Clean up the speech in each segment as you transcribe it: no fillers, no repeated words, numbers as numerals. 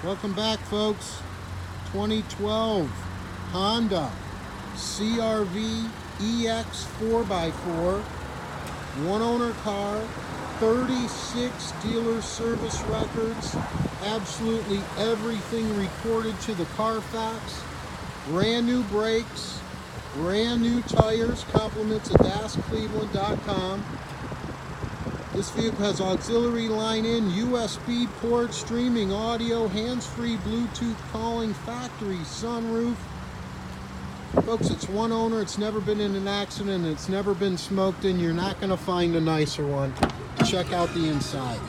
Welcome back, folks. 2012 Honda CR-V EX 4x4, one owner car, 36 dealer service records, absolutely everything recorded to the Carfax, brand new brakes, brand new tires, compliments of DasCleveland.com. This vehicle has auxiliary line-in, USB port, streaming audio, hands-free Bluetooth calling, factory sunroof. Folks, it's one owner, it's never been in an accident, it's never been smoked in. You're not going to find a nicer one. Check out the inside.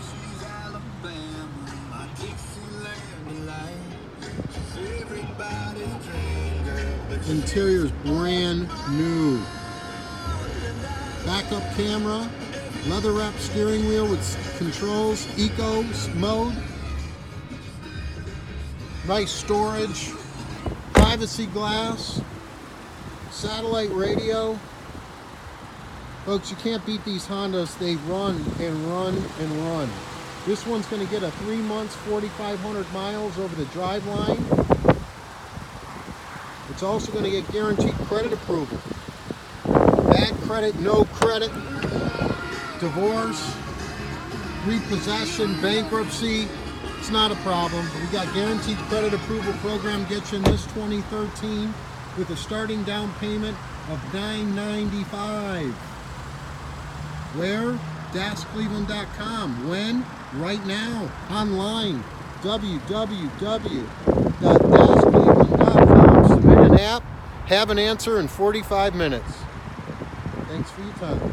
Interior's brand new. Backup camera, leather wrapped steering wheel with controls, eco mode, nice storage, privacy glass, satellite radio. Folks, you can't beat these Hondas. They run and run and run. This one's going to get a 3 months, 4,500 miles over the drive line. It's also going to get guaranteed credit approval. Bad credit, no credit, divorce, repossession, bankruptcy, it's not a problem. We got guaranteed credit approval program, gets you in this 2013 with a starting down payment of $995. Where? DasCleveland.com. When? Right now. Online. www.dascleveland.com. Submit an app. Have an answer in 45 minutes. Thanks for your time.